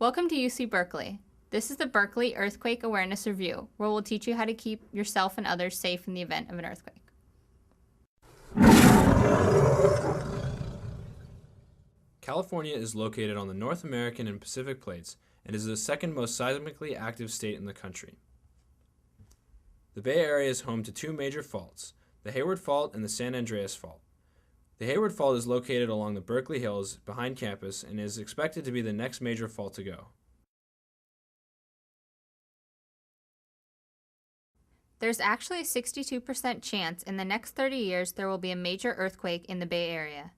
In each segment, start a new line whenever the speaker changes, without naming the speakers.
Welcome to UC Berkeley. This is the Berkeley Earthquake Awareness Review, where we'll teach you how to keep yourself and others safe in the event of an earthquake.
California is located on the North American and Pacific plates and is the second most seismically active state in the country. The Bay Area is home to two major faults, the Hayward Fault and the San Andreas Fault. The Hayward Fault is located along the Berkeley Hills behind campus and is expected to be the next major fault to go.
There's actually a 62% chance in the next 30 years there will be a major earthquake in the Bay Area.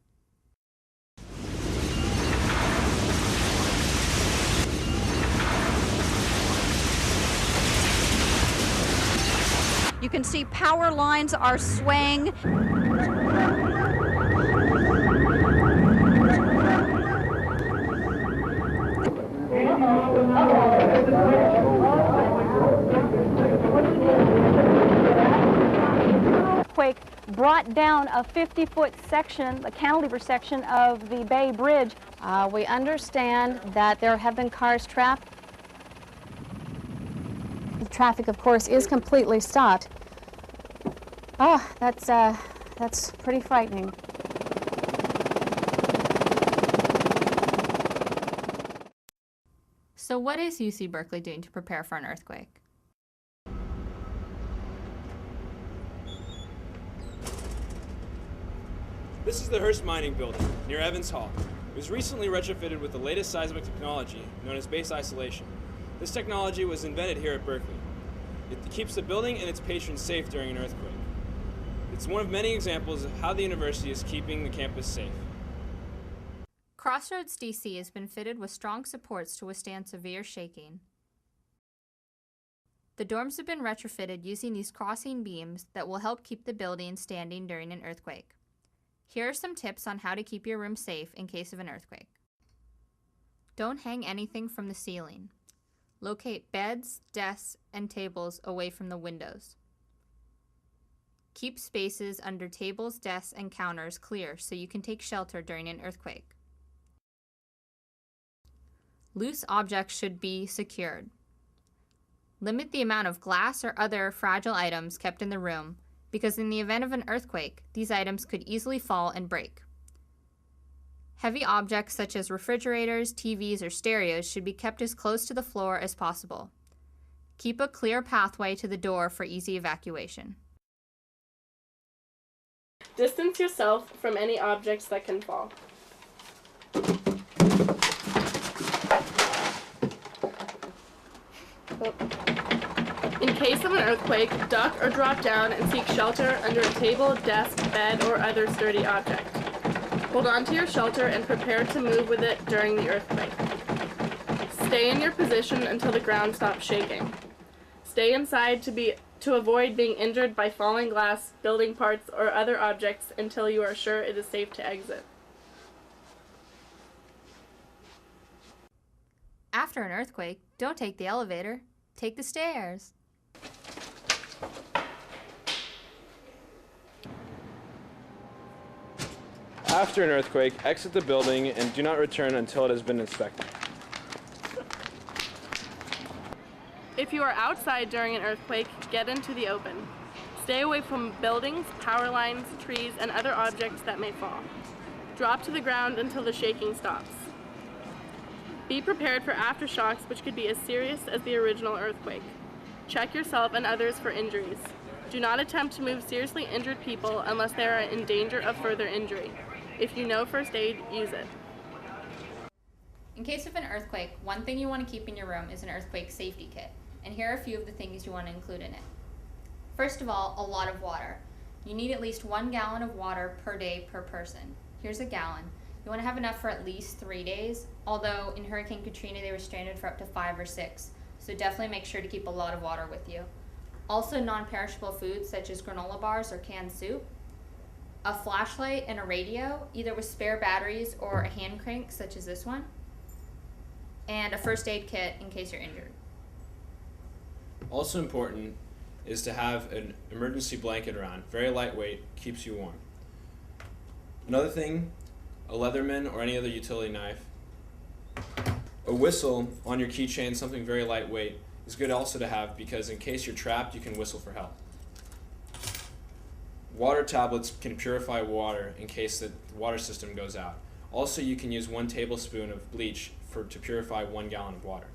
You can see power lines are swaying. Earthquake brought down a 50-foot section, a cantilever section of the Bay Bridge. We understand that there have been cars trapped. The traffic, of course, is completely stopped. Oh, that's pretty frightening.
So what is UC Berkeley doing to prepare for an earthquake?
This is the Hearst Mining Building near Evans Hall. It was recently retrofitted with the latest seismic technology known as base isolation. This technology was invented here at Berkeley. It keeps the building and its patrons safe during an earthquake. It's one of many examples of how the university is keeping the campus safe.
Crossroads DC has been fitted with strong supports to withstand severe shaking. The dorms have been retrofitted using these crossing beams that will help keep the building standing during an earthquake. Here are some tips on how to keep your room safe in case of an earthquake. Don't hang anything from the ceiling. Locate beds, desks, and tables away from the windows. Keep spaces under tables, desks, and counters clear so you can take shelter during an earthquake. Loose objects should be secured. Limit the amount of glass or other fragile items kept in the room, because in the event of an earthquake, these items could easily fall and break. Heavy objects such as refrigerators, TVs, or stereos should be kept as close to the floor as possible. Keep a clear pathway to the door for easy evacuation.
Distance yourself from any objects that can fall. In case of an earthquake, duck or drop down and seek shelter under a table, desk, bed, or other sturdy object. Hold on to your shelter and prepare to move with it during the earthquake. Stay in your position until the ground stops shaking. Stay inside to avoid being injured by falling glass, building parts, or other objects until you are sure it is safe to exit.
After an earthquake, don't take the elevator, take the stairs.
After an earthquake, exit the building and do not return until it has been inspected.
If you are outside during an earthquake, get into the open. Stay away from buildings, power lines, trees, and other objects that may fall. Drop to the ground until the shaking stops. Be prepared for aftershocks, which could be as serious as the original earthquake. Check yourself and others for injuries. Do not attempt to move seriously injured people unless they are in danger of further injury. If you know first aid, use it.
In case of an earthquake, one thing you want to keep in your room is an earthquake safety kit, and here are a few of the things you want to include in it. First of all, a lot of water. You need at least 1 gallon of water per day per person. Here's a gallon. You want to have enough for at least 3 days, although in Hurricane Katrina they were stranded for up to 5 or 6, so definitely make sure to keep a lot of water with you. Also non-perishable foods such as granola bars or canned soup, a flashlight and a radio, either with spare batteries or a hand crank such as this one, and a first aid kit in case you're injured.
Also important is to have an emergency blanket around. Very lightweight, keeps you warm. Another thing, a Leatherman or any other utility knife, a A whistle on your keychain, something very lightweight, is good also to have because in case you're trapped, you can whistle for help. Water tablets can purify water in case the water system goes out. Also, you can use 1 tablespoon of bleach to purify 1 gallon of water.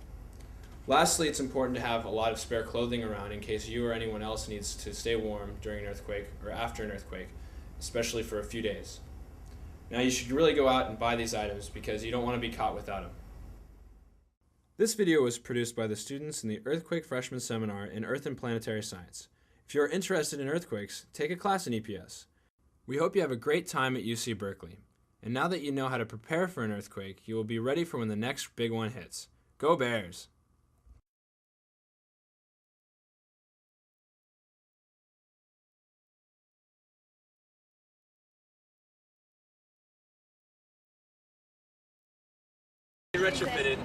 Lastly, it's important to have a lot of spare clothing around in case you or anyone else needs to stay warm during an earthquake or after an earthquake, especially for a few days. Now, you should really go out and buy these items because you don't want to be caught without them. This video was produced by the students in the Earthquake Freshman Seminar in Earth and Planetary Science. If you are interested in earthquakes, take a class in EPS. We hope you have a great time at UC Berkeley. And now that you know how to prepare for an earthquake, you will be ready for when the next big one hits. Go Bears! Retrofitted.